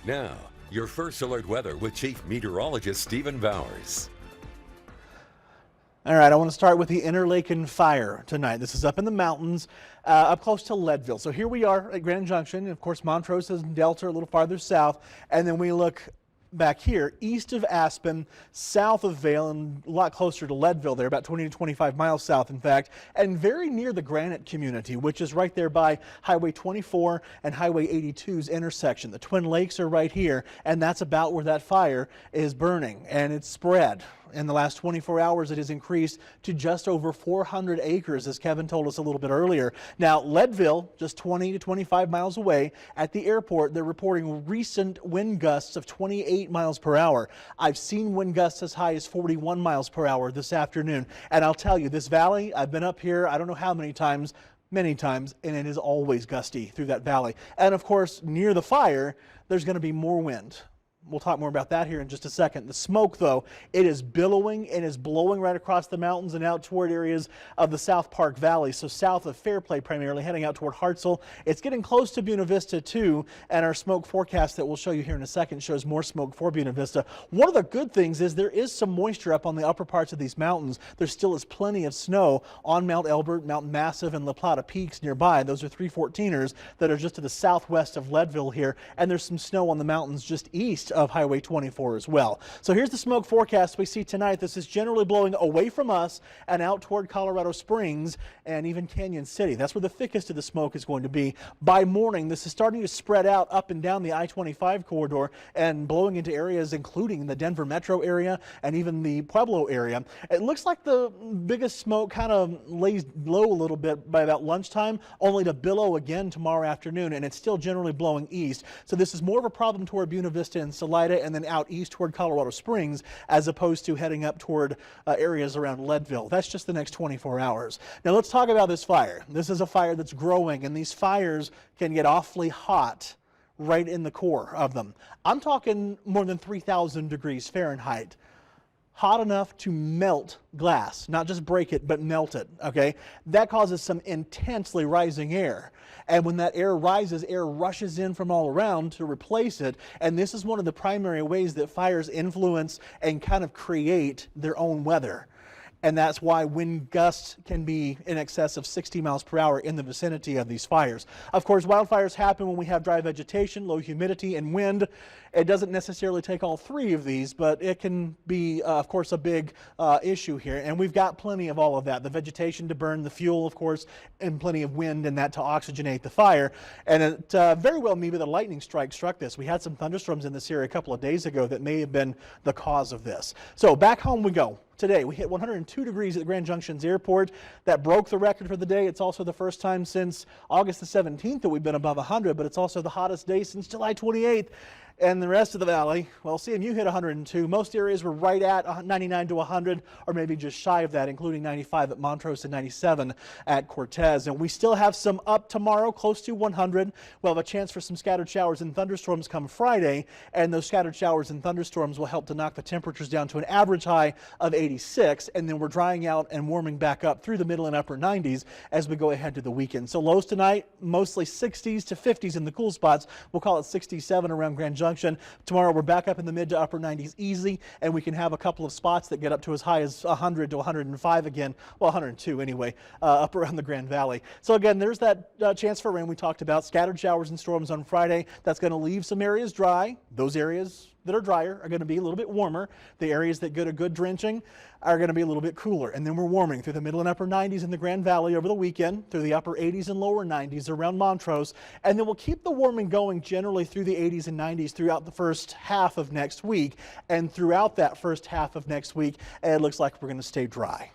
Now, your first alert weather with Chief Meteorologist Stephen Bowers. All right, I want to start with the Interlaken fire tonight. This is up in the mountains, up close to Leadville. So here we are at Grand Junction. Of course, Montrose and Delta are a little farther south. And then we look back here, east of Aspen, south of Vail, and a lot closer to Leadville there, about 20 to 25 miles south, in fact, and very near the Granite community, which is right there by Highway 24 and Highway 82's intersection. The Twin Lakes are right here, and that's about where that fire is burning, and it's spread. In the last 24 hours, it has increased to just over 400 acres, as Kevin told us a little bit earlier. Now, Leadville, just 20 to 25 miles away, at the airport, they're reporting recent wind gusts of 28 miles per hour. I've seen wind gusts as high as 41 miles per hour this afternoon. And I'll tell you, this valley, I've been up here, I don't know how many times, and it is always gusty through that valley. And of course, near the fire, there's going to be more wind. We'll talk more about that here in just a second. The smoke, though, it is billowing and is blowing right across the mountains and out toward areas of the South Park Valley. So south of Fairplay, primarily heading out toward Hartselle. It's getting close to Buena Vista, too. And our smoke forecast that we'll show you here in a second shows more smoke for Buena Vista. One of the good things is there is some moisture up on the upper parts of these mountains. There still is plenty of snow on Mount Elbert, Mount Massive, and La Plata Peaks nearby. Those are 314ers that are just to the southwest of Leadville here. And there's some snow on the mountains just east of Highway 24 as well. So here's the smoke forecast we see tonight. This is generally blowing away from us and out toward Colorado Springs and even Canyon City. That's where the thickest of the smoke is going to be. By morning, this is starting to spread out up and down the I-25 corridor and blowing into areas including the Denver metro area and even the Pueblo area. It looks like the biggest smoke kind of lays low a little bit by about lunchtime, only to billow again tomorrow afternoon, and it's still generally blowing east. So this is more of a problem toward Buena Vista and Salida and then out east toward Colorado Springs, as opposed to heading up toward areas around Leadville. That's just the next 24 hours. Now let's talk about this fire. This is a fire that's growing, and these fires can get awfully hot right in the core of them. I'm talking more than 3,000 degrees Fahrenheit. Hot enough to melt glass, not just break it, but melt it, okay? That causes some intensely rising air. And when that air rises, air rushes in from all around to replace it. And this is one of the primary ways that fires influence and kind of create their own weather. And that's why wind gusts can be in excess of 60 miles per hour in the vicinity of these fires. Of course, wildfires happen when we have dry vegetation, low humidity, and wind. It doesn't necessarily take all three of these, but it can be, of course, a big issue here. And we've got plenty of all of that. The vegetation to burn, the fuel, of course, and plenty of wind and that to oxygenate the fire. And it very well maybe the lightning strike struck this. We had some thunderstorms in this area a couple of days ago that may have been the cause of this. So back home we go. Today, we hit 102 degrees at Grand Junction's airport. That broke the record for the day. It's also the first time since August the 17th that we've been above 100, but it's also the hottest day since July 28th. And the rest of the valley, well, CMU hit 102. Most areas were right at 99 to 100, or maybe just shy of that, including 95 at Montrose and 97 at Cortez. And we still have some up tomorrow, close to 100. We'll have a chance for some scattered showers and thunderstorms come Friday, and those scattered showers and thunderstorms will help to knock the temperatures down to an average high of 86, and then we're drying out and warming back up through the middle and upper 90s as we go ahead to the weekend. So lows tonight, mostly 60s to 50s in the cool spots. We'll call it 67 around Grand Junction. Tomorrow we're back up in the mid to upper 90s easy, and we can have a couple of spots that get up to as high as 100 to 105 again, well 102 anyway, up around the Grand Valley. So again, there's that chance for rain we talked about. Scattered showers and storms on Friday. That's going to leave some areas dry. Those areas that are drier are going to be a little bit warmer. The areas that get a good drenching are going to be a little bit cooler. And then we're warming through the middle and upper 90s in the Grand Valley over the weekend, through the upper 80s and lower 90s around Montrose. And then we'll keep the warming going generally through the 80s and 90s throughout the first half of next week. And throughout that first half of next week, it looks like we're going to stay dry.